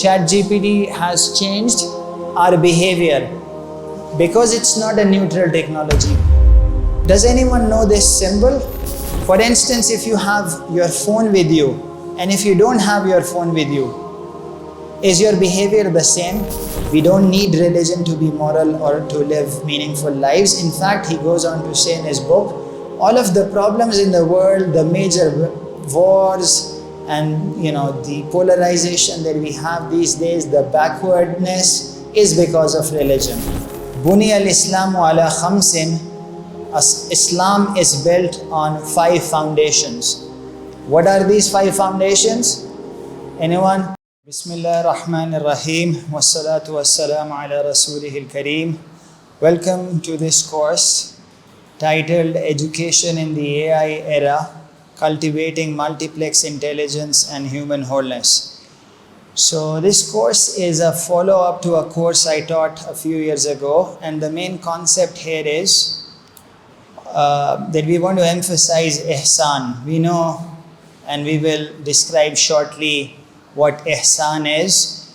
ChatGPT has changed our behavior because it's not a neutral technology. Does anyone know this symbol? For instance, if you have your phone with you and if you don't have your phone with you, is your behavior the same? We don't need religion to be moral or to live meaningful lives. In fact, he goes on to say in his book, all of the problems in the world, the major wars and the polarization that we have these days, the backwardness, is because of religion. Buni al-Islamu ala khamsin. Islam is built on 5 foundations. What are these 5 foundations? Anyone? Bismillah ar-Rahman ar-Rahim. Wassalatu wassalamu ala rasulihil kareem. Welcome to this course titled Education in the AI Era, Cultivating Multiplex Intelligence and Human Wholeness. So this course is a follow-up to a course I taught a few years ago, and the main concept here is that we want to emphasize Ihsan. We know and we will describe shortly what Ihsan is,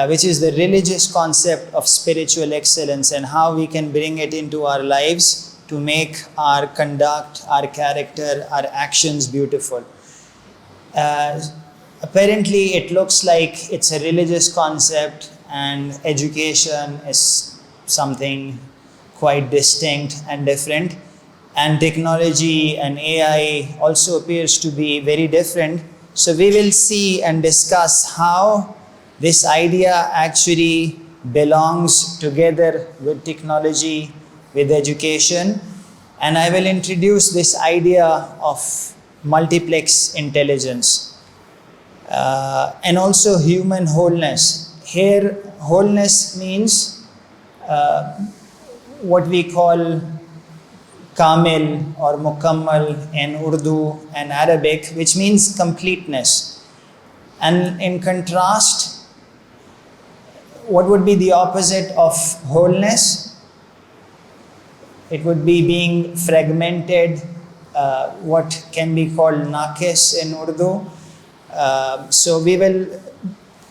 which is the religious concept of spiritual excellence and how we can bring it into our lives to make our conduct, our character, our actions beautiful. Apparently it looks like it's a religious concept and education is something quite distinct and different. And technology and AI also appears to be very different. So we will see and discuss how this idea actually belongs together with technology, with education. And I will introduce this idea of multiplex intelligence and also human wholeness. Here, wholeness means what we call Kamil or Mukammal in Urdu and Arabic, which means completeness. And in contrast, what would be the opposite of wholeness? It would be being fragmented, what can be called naqis in Urdu. So we will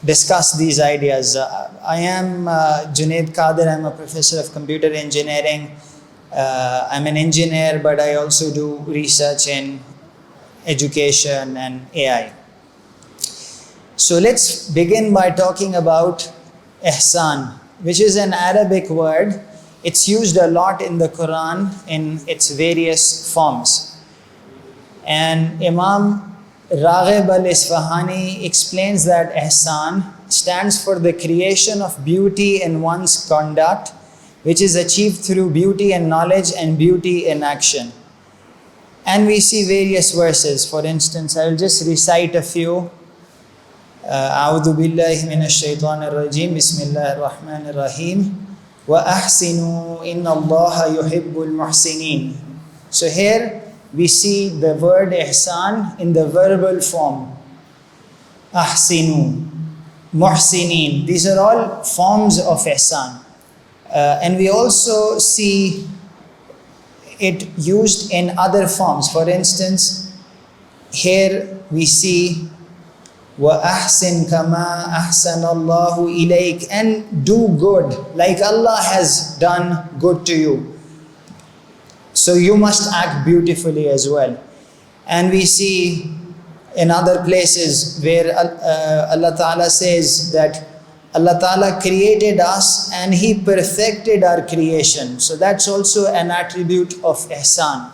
discuss these ideas. I am Junaid Qadir. I'm a professor of computer engineering. I'm an engineer, but I also do research in education and AI. So let's begin by talking about Ihsan, which is an Arabic word. It's used a lot in the Quran in its various forms. And Imam Raghib al-Isfahani explains that Ihsan stands for the creation of beauty in one's conduct, which is achieved through beauty and knowledge and beauty in action. And we see various verses. For instance, I will just recite a few. أعوذ بالله من الشيطان الرجيم بسم الله الرحمن الرحيم وأحسنوا إن الله يحب المحسنين. So here we see the word ihsan in the verbal form. Ahsinu, muhsinin. These are all forms of ihsan. And we also see it used in other forms. For instance, here we see وَأَحْسِنْ كَمَا أَحْسَنَ اللَّهُ إِلَيْكَ, and do good like Allah has done good to you. So you must act beautifully as well. And we see in other places where Allah Ta'ala says that Allah Ta'ala created us and He perfected our creation. So that's also an attribute of Ihsan.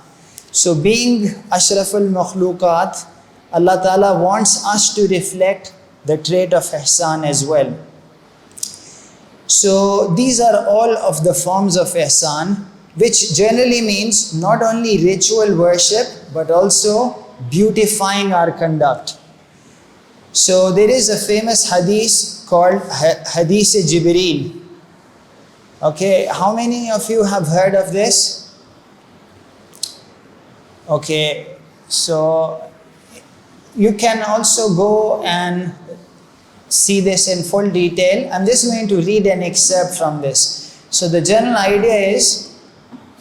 So being Ashraful Makhluqat, Allah Ta'ala wants us to reflect the trait of Ihsan as well. So these are all of the forms of Ihsan, which generally means not only ritual worship, but also beautifying our conduct. So there is a famous hadith called Hadith Jibril. Okay, how many of you have heard of this? Okay, so you can also go and see this in full detail. I'm just going to read an excerpt from this. So the general idea is,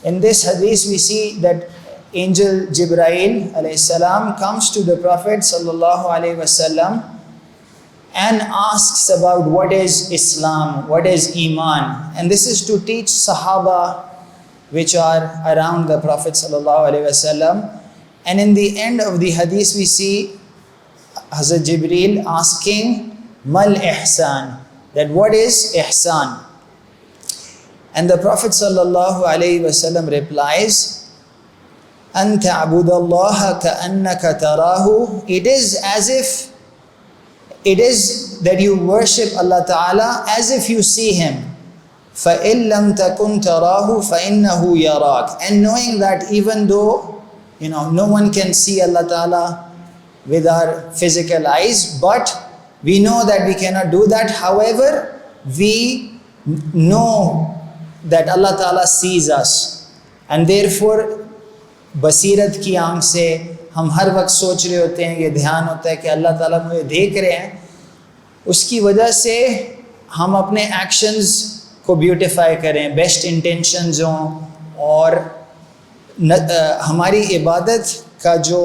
in this hadith we see that Angel Jibril alayhi salam comes to the Prophet sallallahu alaihi wasallam and asks about what is Islam, what is Iman. And this is to teach Sahaba which are around the Prophet ﷺ. And in the end of the hadith we see Hadith Jibril asking, Mal Ihsan, that what is Ihsan? And the Prophet ﷺ replies, An ta'budallaha ka'annaka tarahu. It is as if, it is that you worship Allah Ta'ala as if you see Him. فَإِن لَمْ تَكُنْ تَرَاهُ فَإِنَّهُ يَرَاكَ. And knowing that even though, no one can see Allah Ta'ala with our physical eyes, but we know that we cannot do that. However, we know that Allah Ta'ala sees us. And therefore, बसीरत की आंख से हम हर वक्त सोच रहे होते हैं, ये ध्यान होता है कि अल्लाह ताला मुझे देख रहे हैं. उसकी वजह से हम अपने एक्शंस को ब्यूटिफाई करें, बेस्ट इंटेंशंस हों, और हमारी इबादत का जो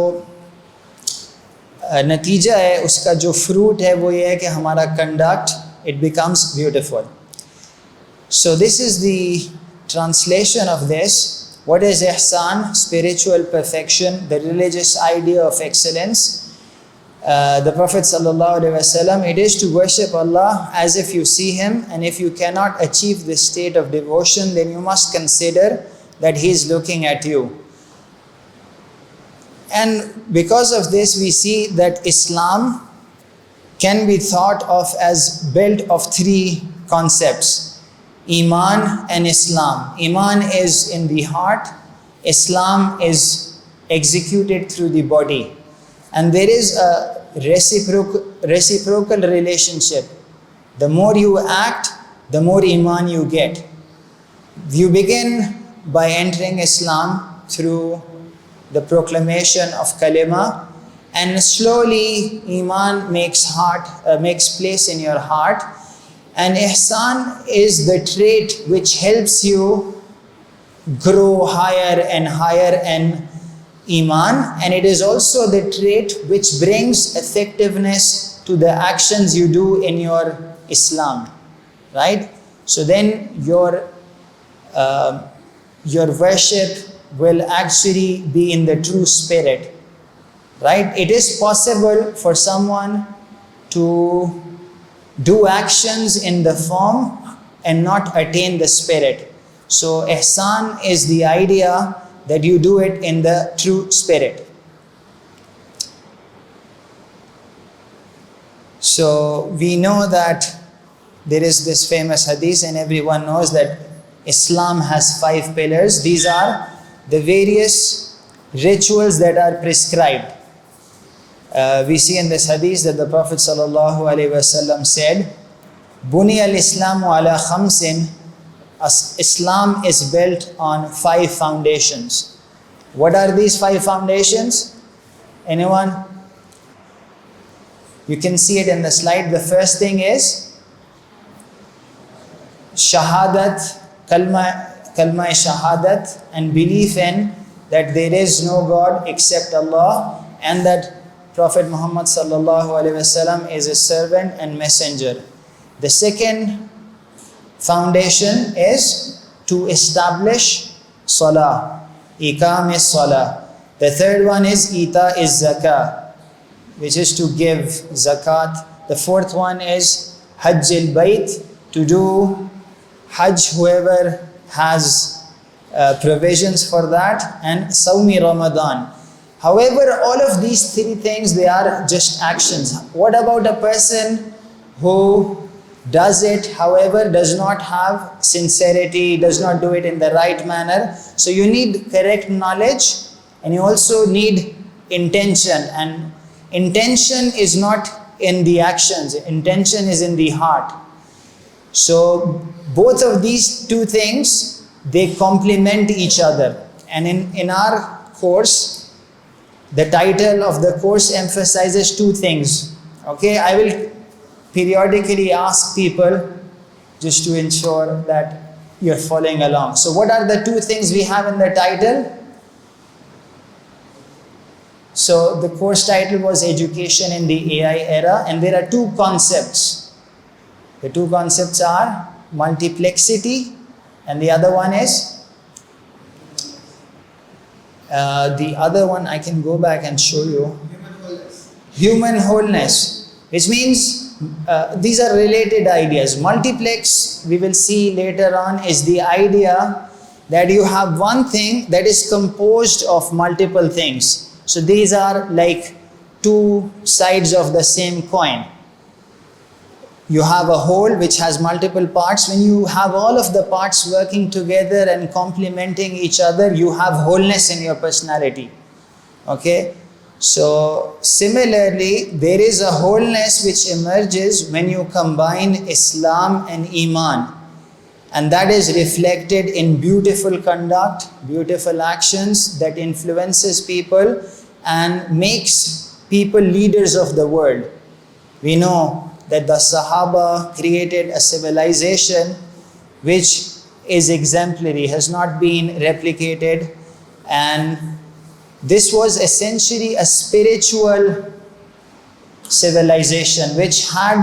नतीजा है, उसका जो फ्रूट है, वो ये है कि हमारा conduct, it becomes beautiful. So this is the translation of this. What is Ihsan? Spiritual perfection, the religious idea of excellence. The Prophet ﷺ, it is to worship Allah as if you see Him, and if you cannot achieve this state of devotion, then you must consider that He is looking at you. And because of this, we see that Islam can be thought of as built of three concepts. Iman and Islam. Iman is in the heart, Islam is executed through the body. And there is a reciprocal relationship. The more you act, the more Iman you get. You begin by entering Islam through the proclamation of kalima, and slowly Iman makes place in your heart. And Ihsan is the trait which helps you grow higher and higher in Iman, and it is also the trait which brings effectiveness to the actions you do in your Islam, right? So then your worship will actually be in the true spirit, right? It is possible for someone to do actions in the form and not attain the spirit. So Ihsan is the idea that you do it in the true spirit. So we know that there is this famous hadith, and everyone knows that Islam has 5 pillars. These are the various rituals that are prescribed. We see in this hadith that the Prophet ﷺ said, Buni al-Islamu ala khamsin. Islam is built on 5 foundations. What are these 5 foundations? Anyone? You can see it in the slide. The first thing is shahadat, kalma shahadat, and belief in that there is no God except Allah, and that Prophet Muhammad ﷺ is a servant and messenger. The second foundation is to establish salah, iqam is salah. The third one is ita is zakah, which is to give zakat. The fourth one is hajj al-bayt, to do hajj whoever has provisions for that, and sawmi Ramadan. However, all of these 3 things, they are just actions. What about a person who does it, however, does not have sincerity, does not do it in the right manner? So you need correct knowledge, and you also need intention. And intention is not in the actions, intention is in the heart. So both of these 2 things, they complement each other. And in our course, the title of the course emphasizes 2 things. Okay, I will periodically ask people just to ensure that you're following along. So what are the 2 things we have in the title? So the course title was Education in the AI Era, and there are two concepts. The two concepts are multiplexity, and the other one is the other one I can go back and show you. Human wholeness, which means these are related ideas. Multiplex, we will see later on, is the idea that you have one thing that is composed of multiple things. So these are like two sides of the same coin. You have a whole which has multiple parts. When you have all of the parts working together and complementing each other, you have wholeness in your personality. Okay? So similarly, there is a wholeness which emerges when you combine Islam and Iman. And that is reflected in beautiful conduct, beautiful actions that influences people and makes people leaders of the world. We know that the Sahaba created a civilization which is exemplary, has not been replicated, and this was essentially a spiritual civilization which had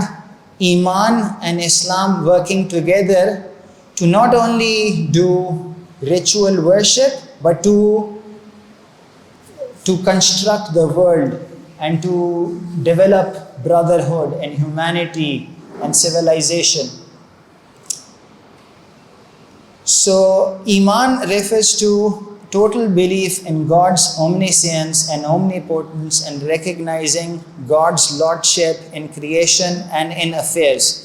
Iman and Islam working together to not only do ritual worship, but to construct the world and to develop brotherhood and humanity and civilization. So Iman refers to total belief in God's omniscience and omnipotence and recognizing God's lordship in creation and in affairs.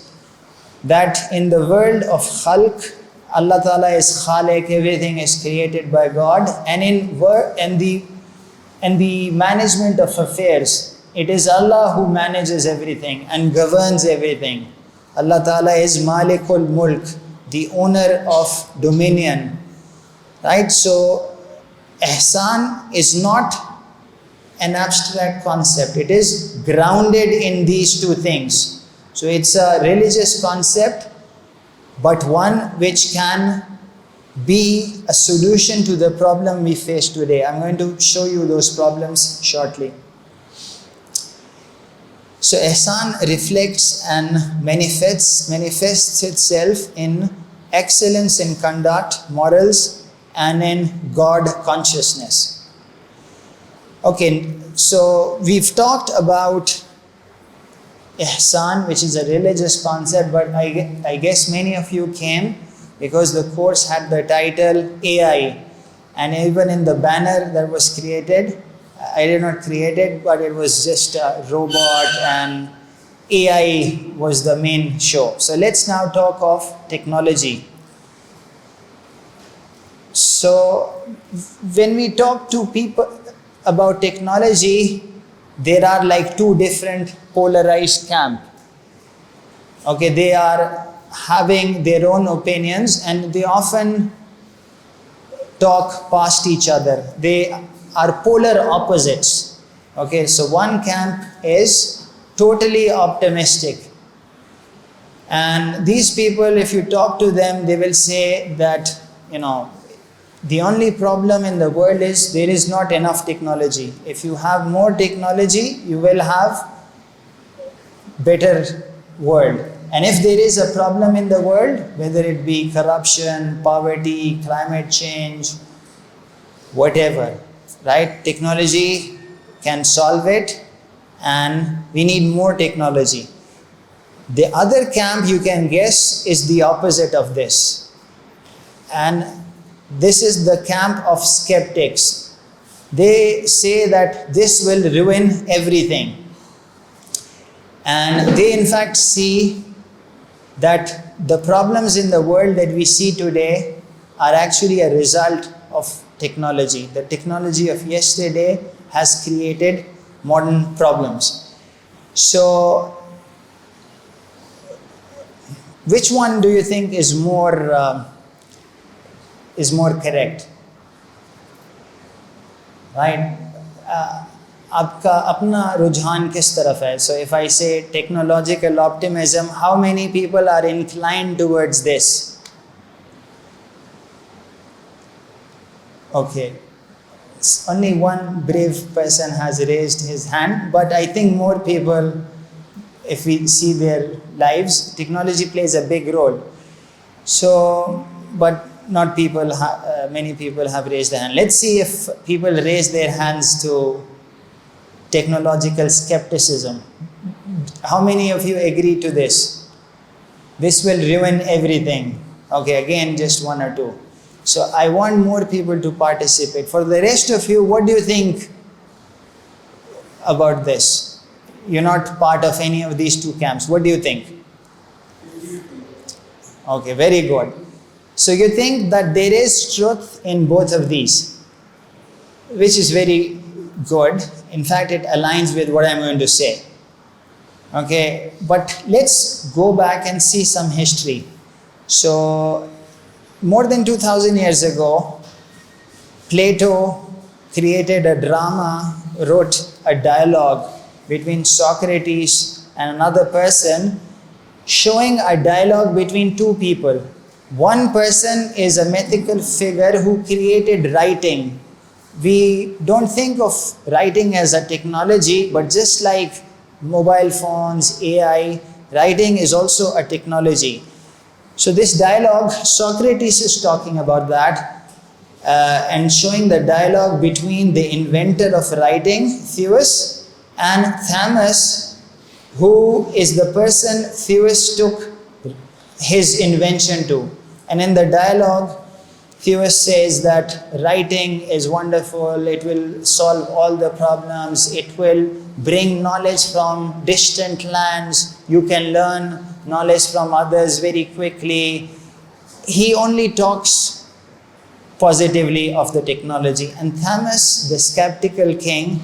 That in the world of khalq, Allah Ta'ala is khaliq, everything is created by God, and in the management of affairs, it is Allah who manages everything and governs everything. Allah Ta'ala is Malikul Mulk, the owner of dominion. Right? So Ihsan is not an abstract concept. It is grounded in these two things. So it's a religious concept, but one which can be a solution to the problem we face today. I'm going to show you those problems shortly. So Ihsan reflects and manifests itself in excellence in conduct, morals, and in God consciousness. Okay, so we've talked about Ihsan, which is a religious concept, but I guess many of you came because the course had the title AI, and even in the banner that was created, I did not create it, but it was just a robot and AI was the main show. So let's now talk of technology. So when we talk to people about technology, there are like two different polarized camps. Okay, they are having their own opinions and they often talk past each other. They are polar opposites. Okay, so one camp is totally optimistic. And these people, if you talk to them, they will say that, the only problem in the world is there is not enough technology. If you have more technology, you will have better world. And if there is a problem in the world, whether it be corruption, poverty, climate change, whatever, right? Technology can solve it and we need more technology. The other camp, you can guess, is the opposite of this. And this is the camp of skeptics. They say that this will ruin everything. And they in fact see that the problems in the world that we see today are actually a result of technology. The technology of yesterday has created modern problems. So, which one do you think is more correct? Right? आपका अपना रुझान किस तरफ है? So if I say technological optimism, how many people are inclined towards this? Okay, only one brave person has raised his hand, but I think more people, if we see their lives, technology plays a big role. So, but not people, many people have raised their hand. Let's see if people raise their hands to technological skepticism. How many of you agree to this? This will ruin everything. Okay, again, just one or two. So I want more people to participate. For the rest of you, what do you think about this? You're not part of any of these two camps. What do you think? Okay, very good. So you think that there is truth in both of these, which is very good. In fact, it aligns with what I'm going to say. Okay, but let's go back and see some history. So, more than 2000 years ago, Plato created a drama, wrote a dialogue between Socrates and another person, showing a dialogue between two people. One person is a mythical figure who created writing. We don't think of writing as a technology, but just like mobile phones, AI, writing is also a technology. So this dialogue, Socrates is talking about that and showing the dialogue between the inventor of writing, Theus, and Thamus, who is the person Theus took his invention to. And in the dialogue, Theus says that writing is wonderful, it will solve all the problems, it will bring knowledge from distant lands, you can learn knowledge from others very quickly. He only talks positively of the technology. And Thamus, the skeptical king,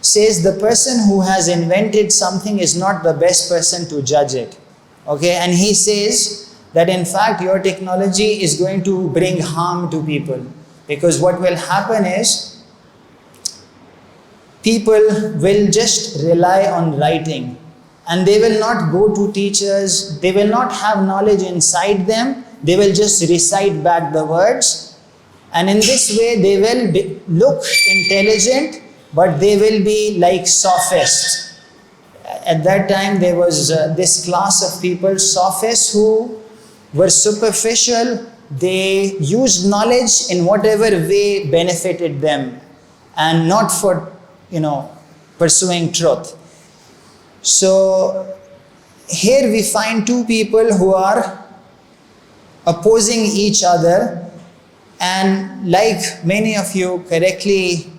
says the person who has invented something is not the best person to judge it. Okay, and he says that in fact your technology is going to bring harm to people, because what will happen is people will just rely on writing and they will not go to teachers, they will not have knowledge inside them, they will just recite back the words, and in this way they will look intelligent, but they will be like sophists. At that time there was this class of people, sophists, who were superficial. They used knowledge in whatever way benefited them and not for, pursuing truth. So here we find two people who are opposing each other, and like many of you correctly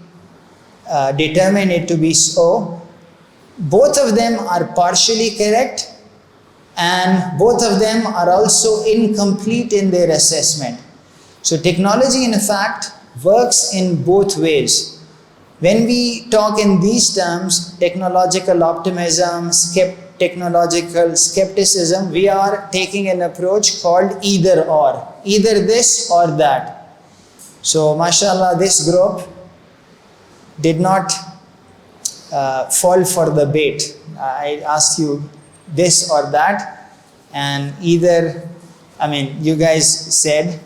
determine it to be so, both of them are partially correct and both of them are also incomplete in their assessment. So technology in fact works in both ways. When we talk in these terms, technological optimism, technological skepticism, we are taking an approach called either or, either this or that. So mashallah, this group did not fall for the bait. I asked you this or that, and either, you guys said,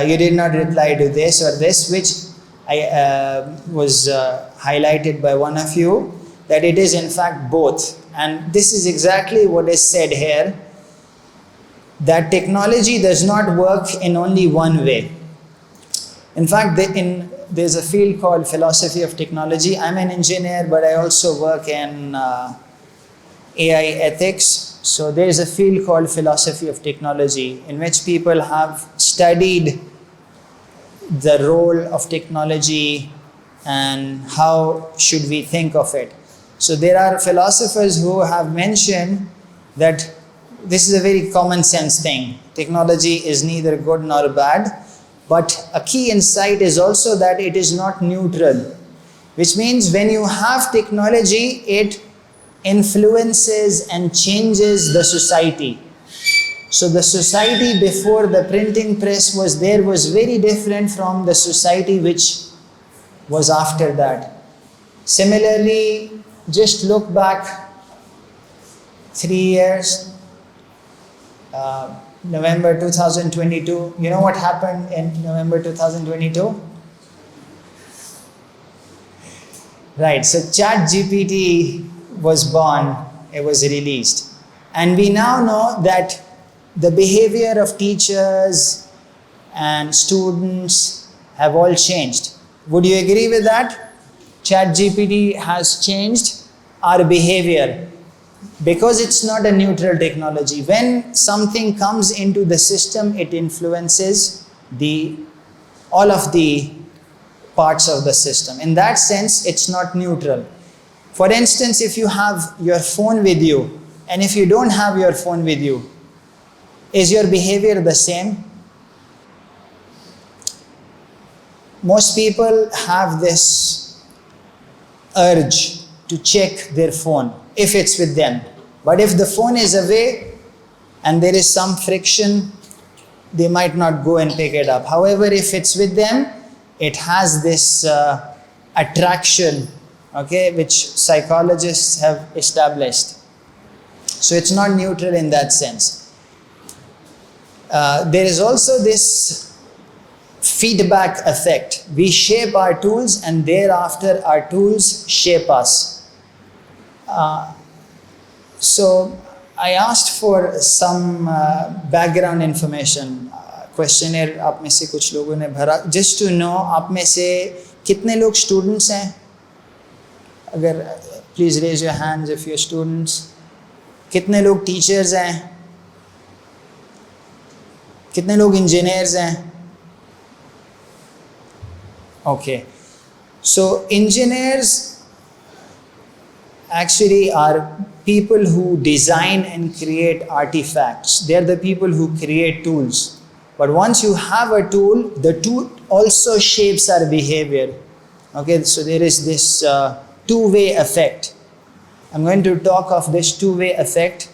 you did not reply to this or this, which was highlighted by one of you, that it is in fact both. And this is exactly what is said here, that technology does not work in only one way. In fact, there's a field called philosophy of technology. I'm an engineer, but I also work in AI ethics. So there's a field called philosophy of technology, in which people have studied the role of technology and how should we think of it. So there are philosophers who have mentioned that this is a very common sense thing. Technology is neither good nor bad, but a key insight is also that it is not neutral, which means when you have technology, it influences and changes the society. So the society before the printing press was there was very different from the society which was after that. Similarly, just look back 3 years, November 2022. You know what happened in November 2022? Right, so ChatGPT was born, it was released. And we now know that the behavior of teachers and students have all changed. Would you agree with that? ChatGPT has changed our behavior because it's not a neutral technology. When something comes into the system, it influences all of the parts of the system. In that sense, it's not neutral. For instance, if you have your phone with you, and if you don't have your phone with you, is your behavior the same? Most people have this urge to check their phone if it's with them. But if the phone is away and there is some friction, they might not go and pick it up. However, if it's with them, it has this attraction, okay, which psychologists have established. So it's not neutral in that sense. There is also this feedback effect. We shape our tools and thereafter our tools shape us. So I asked for some background information. Questioner आप में से कुछ लोगों ने भरा, just to know आप में से कितने लोग स्टूडेंट्स हैं? अगर please raise your hands if you're students. कितने लोग टीचर्स हैं? कितने लोग इंजीनियर्स हैं? Okay, so engineers actually are people who design and create artifacts. They are the people who create tools. But once you have a tool, the tool also shapes our behavior. Okay, so there is this two-way effect. I'm going to talk of this two-way effect.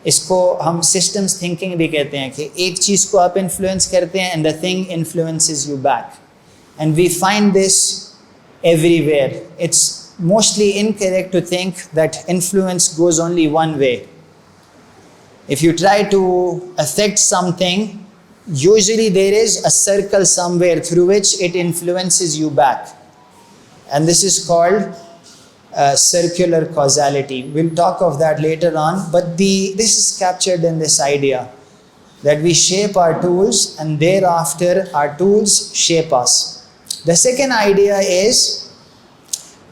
इसको हम systems thinking भी कहते हैं कि एक चीज़ को आप influence करते हैं and the thing influences you back. And we find this everywhere. It's mostly incorrect to think that influence goes only one way. If you try to affect something, usually there is a circle somewhere through which it influences you back. And this is called circular causality. We'll talk of that later on, but this is captured in this idea that we shape our tools and thereafter our tools shape us. The second idea is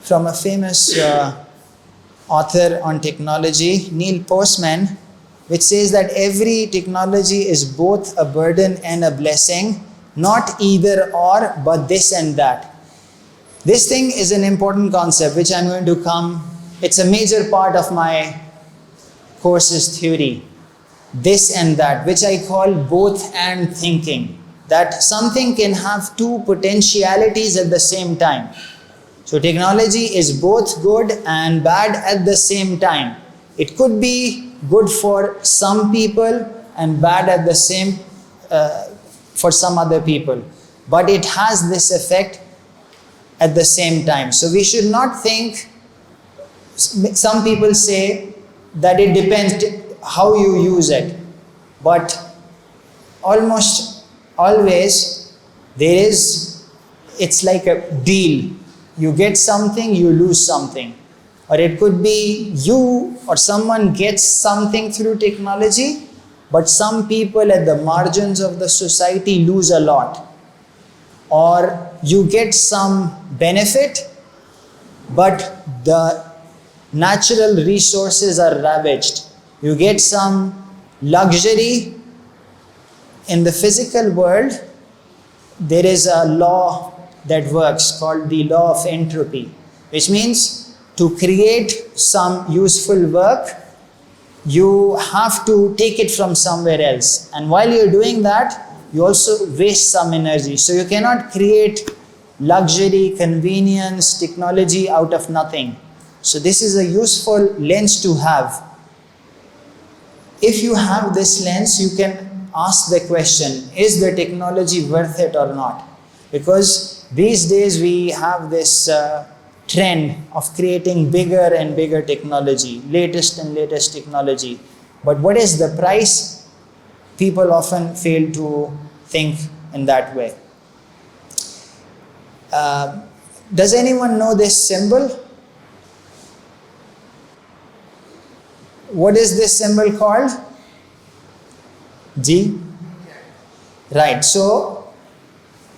from a famous author on technology, Neil Postman, which says that every technology is both a burden and a blessing, not either or, but this and that. This thing is an important concept which I'm going to come, it's a major part of my course's theory. This and that, which I call both and thinking. That something can have two potentialities at the same time. So technology is both good and bad at the same time. It could be good for some people and bad at the same for some other people. But it has this effect at the same time. So we should not think, some people say that it depends how you use it. But almost always it's like a deal. You get something, you lose something. Or it could be you or someone gets something through technology, but some people at the margins of the society lose a lot. Or you get some benefit, but the natural resources are ravaged. You get some luxury. In the physical world, there is a law that works called the law of entropy, which means to create some useful work, you have to take it from somewhere else. And while you're doing that, you also waste some energy. So you cannot create luxury, convenience, technology out of nothing. So this is a useful lens to have. If you have this lens, you can ask the question, is the technology worth it or not? Because these days we have this trend of creating bigger and bigger technology, latest and latest technology. But what is the price? People often fail to think in that way. Does anyone know this symbol? What is this symbol called? G? Right, so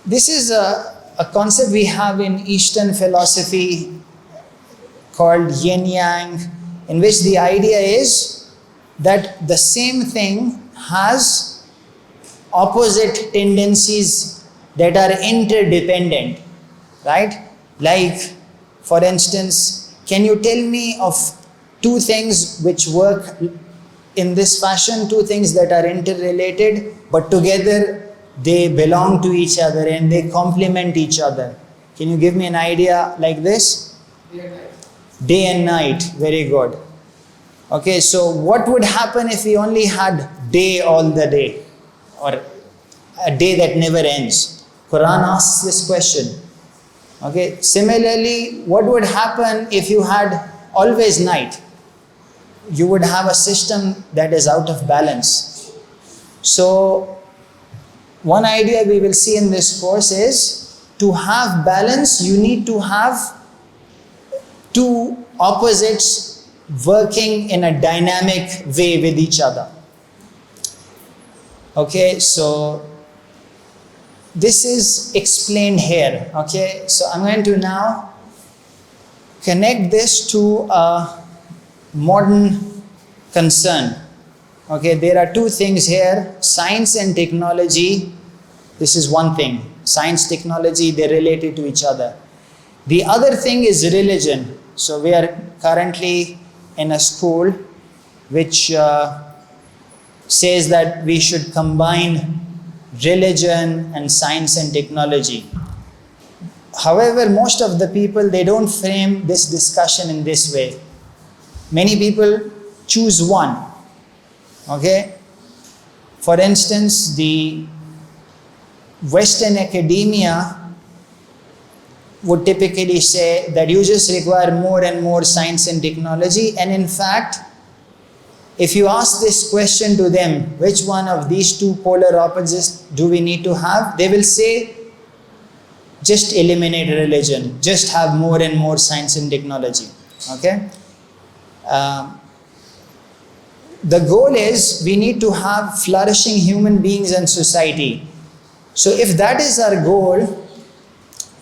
this is a concept we have in Eastern philosophy called Yin-yang, in which the idea is that the same thing has opposite tendencies that are interdependent, right? Like, for instance, can you tell me of two things which work in this fashion, two things that are interrelated, but together they belong to each other and they complement each other? Can you give me an idea like this? Day and night, very good. Okay, so what would happen if we only had day all the day, or a day that never ends? Quran asks this question. Okay, similarly, what would happen if you had always night? You would have a system that is out of balance. So, one idea we will see in this course is, to have balance, you need to have two opposites working in a dynamic way with each other. Okay, so this is explained here. Okay, so I'm going to now connect this to a modern concern. Okay, there are two things here: science and technology. This is one thing. Science, technology, they're related to each other. The other thing is religion. So we are currently in a school which says that we should combine religion and science and technology. However, most of the people, they don't frame this discussion in this way. Many people choose one. Okay? For instance, the Western academia would typically say that you just require more and more science and technology, and in fact, if you ask this question to them, which one of these two polar opposites do we need to have? They will say, just eliminate religion, just have more and more science and technology. Okay? The goal is, we need to have flourishing human beings and society. So if that is our goal,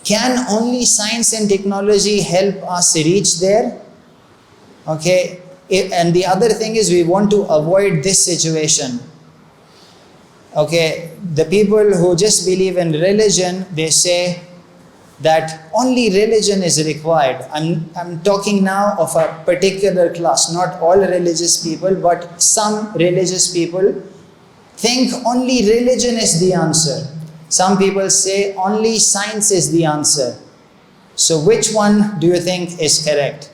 can only science and technology help us reach there? Okay? And the other thing is, we want to avoid this situation. Okay? The people who just believe in religion, they say that only religion is required. I'm talking now of a particular class, not all religious people, but some religious people think only religion is the answer. Some people say only science is the answer. So which one do you think is correct?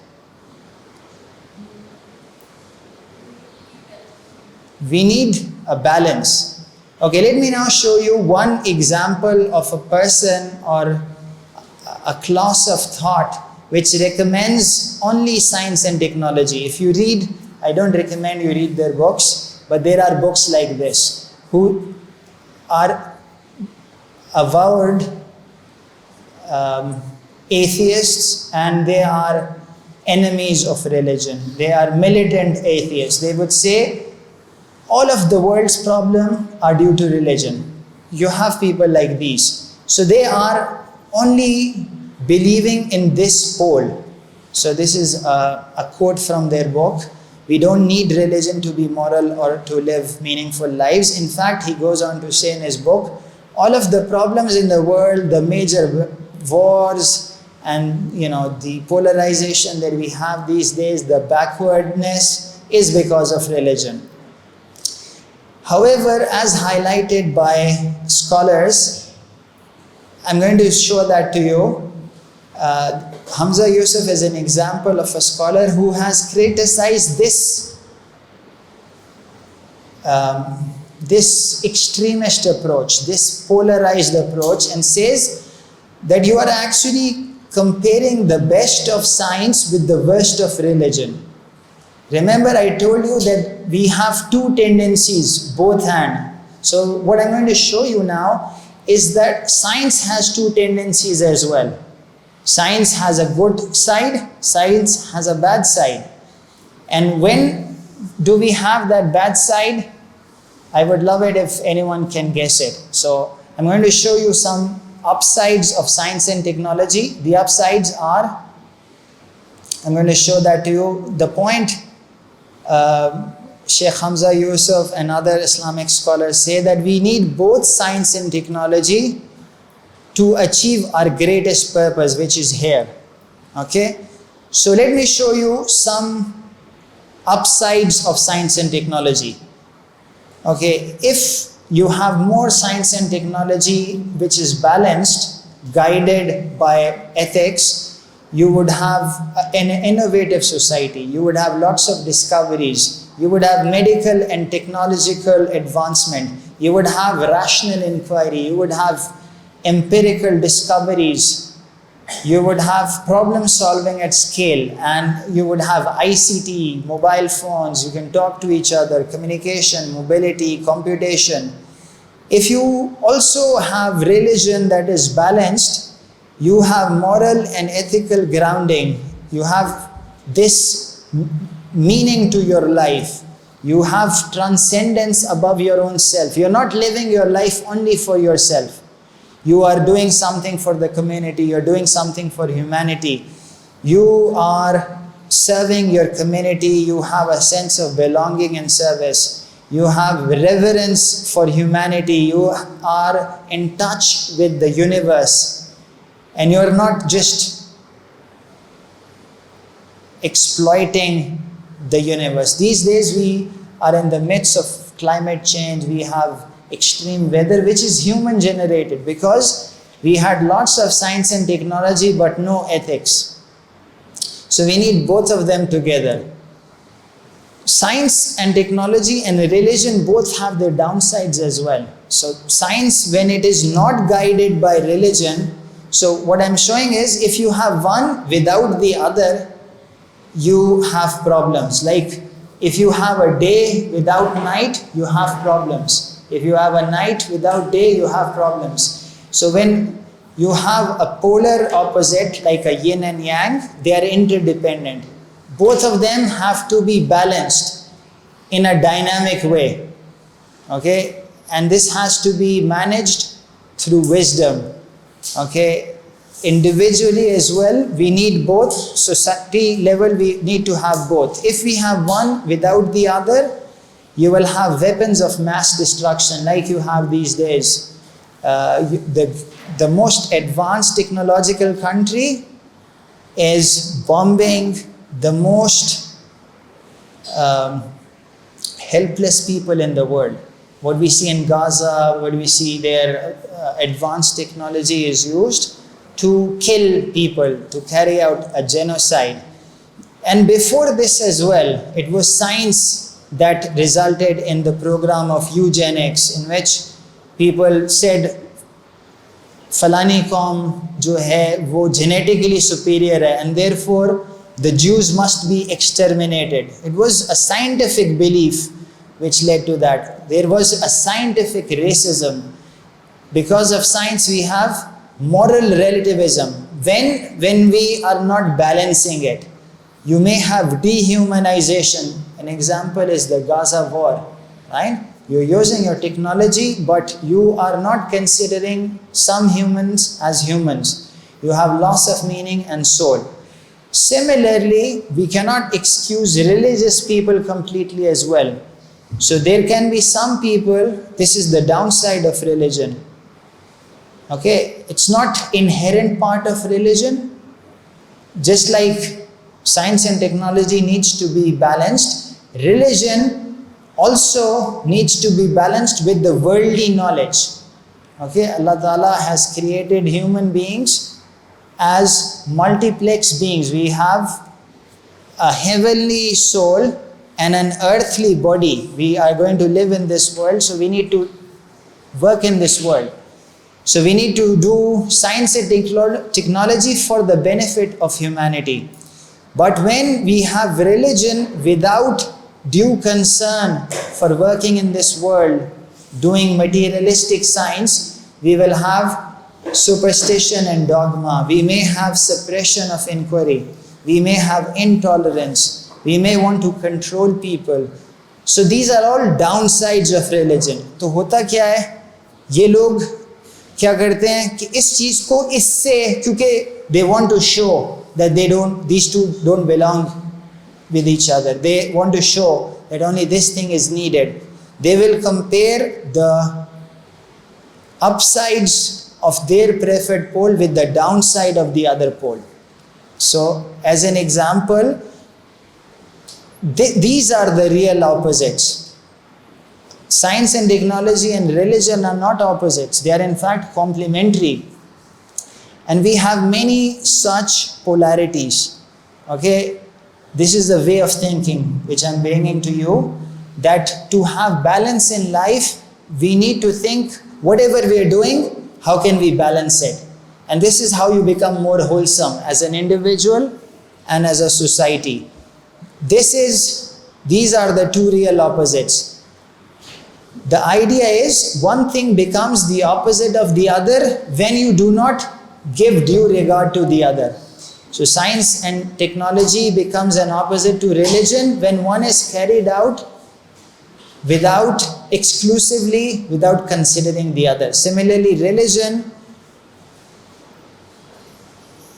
We need a balance. Okay, let me now show you one example of a person or a class of thought which recommends only science and technology. If you read, I don't recommend you read their books, but there are books like this, who are avowed atheists, and they are enemies of religion. They are militant atheists. They would say all of the world's problems are due to religion. You have people like these. So they are only believing in this pole. So this is a quote from their book. We don't need religion to be moral or to live meaningful lives. In fact, he goes on to say in his book, all of the problems in the world, the major wars and the polarization that we have these days, the backwardness, is because of religion. However, as highlighted by scholars, I'm going to show that to you. Hamza Yusuf is an example of a scholar who has criticized this extremist approach, this polarized approach, and says that you are actually comparing the best of science with the worst of religion. Remember, I told you that we have two tendencies, both hand. So what I'm going to show you now is that science has two tendencies as well. Science has a good side, science has a bad side. And when do we have that bad side? I would love it if anyone can guess it. So I'm going to show you some upsides of science and technology. The upsides are, I'm going to show that to you. The point, Sheikh Hamza Yusuf and other Islamic scholars say that we need both science and technology to achieve our greatest purpose, which is here. Okay? So let me show you some upsides of science and technology. Okay, if you have more science and technology which is balanced, guided by ethics, you would have an innovative society. You would have lots of discoveries. You would have medical and technological advancement. You would have rational inquiry. You would have empirical discoveries. You would have problem solving at scale, and you would have ICT, mobile phones, you can talk to each other, communication, mobility, computation. If you also have religion that is balanced, you have moral and ethical grounding. You have this meaning to your life. You have transcendence above your own self. You're not living your life only for yourself. You are doing something for the community. You're doing something for humanity. You are serving your community. You have a sense of belonging and service. You have reverence for humanity. You are in touch with the universe. And you're not just exploiting the universe. These days we are in the midst of climate change. We have extreme weather, which is human generated, because we had lots of science and technology but no ethics. So we need both of them together. Science and technology and religion both have their downsides as well. So science, when it is not guided by religion, so what I'm showing is, if you have one without the other, you have problems. Like if you have a day without night, you have problems. If you have a night without day, you have problems. So when you have a polar opposite, like a yin and yang, they are interdependent. Both of them have to be balanced in a dynamic way. Okay? And this has to be managed through wisdom. Okay? Individually as well, we need both. Society level, we need to have both. If we have one without the other, you will have weapons of mass destruction like you have these days. The most advanced technological country is bombing the most helpless people in the world. What we see in Gaza, what we see there, advanced technology is used to kill people, to carry out a genocide. And before this as well, it was science that resulted in the program of eugenics, in which people said, Falani kaum jo hai, wo genetically superior hai, and therefore the Jews must be exterminated. It was a scientific belief which led to that. There was a scientific racism. Because of science, we have moral relativism. When we are not balancing it, you may have dehumanization. An example is the Gaza war, right? You're using your technology, but you are not considering some humans as humans. You have loss of meaning and soul. Similarly, we cannot excuse religious people completely as well. So there can be some people, this is the downside of religion. Okay, it's not inherent part of religion. Just like science and technology needs to be balanced, religion also needs to be balanced with the worldly knowledge. Okay, Allah Ta'ala has created human beings as multiplex beings. We have a heavenly soul and an earthly body. We are going to live in this world, so we need to work in this world. So we need to do science and technology for the benefit of humanity. But when we have religion without due concern for working in this world, doing materialistic science, we will have superstition and dogma. We may have suppression of inquiry. We may have intolerance. We may want to control people. So these are all downsides of religion. तो होता क्या है, ये लोग क्या करते हैं कि इस चीज़ को इससे, क्योंकि they want to show that these two don't belong with each other. They want to show that only this thing is needed. They will compare the upsides of their preferred pole with the downside of the other pole. So, as an example, these are the real opposites. Science and technology and religion are not opposites. They are in fact complementary. And we have many such polarities. Okay? This is the way of thinking which I'm bringing to you, that to have balance in life, we need to think whatever we are doing, how can we balance it? And this is how you become more wholesome as an individual and as a society. These are the two real opposites. The idea is one thing becomes the opposite of the other when you do not give due regard to the other. So science and technology becomes an opposite to religion when one is carried out without considering the other. Similarly, religion,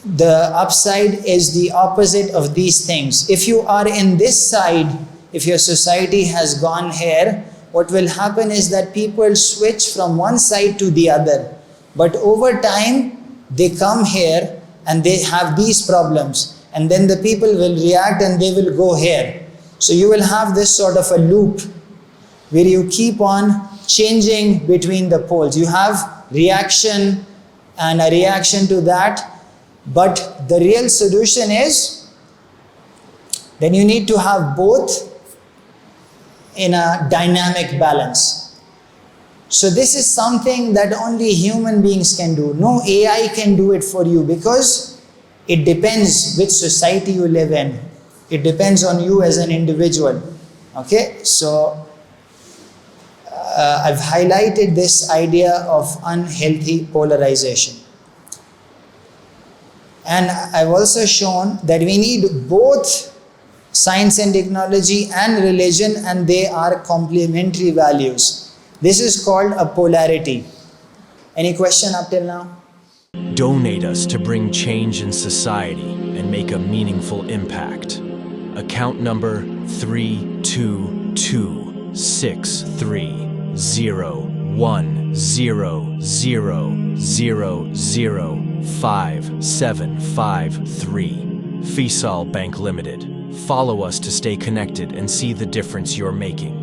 the upside is the opposite of these things. If you are in this side, if your society has gone here, what will happen is that people switch from one side to the other. But over time, they come here and they have these problems. And then the people will react and they will go here. So you will have this sort of a loop where you keep on changing between the poles. You have reaction and a reaction to that. But the real solution is, then you need to have both in a dynamic balance. So this is something that only human beings can do. No AI can do it for you, because it depends which society you live in. It depends on you as an individual. Okay, so I've highlighted this idea of unhealthy polarization. And I've also shown that we need both science and technology and religion, and they are complementary values. This is called a polarity. Any question up till now? Donate us to bring change in society and make a meaningful impact. Account number 3226300005753. Faysal Bank Limited. Follow us to stay connected and see the difference you're making.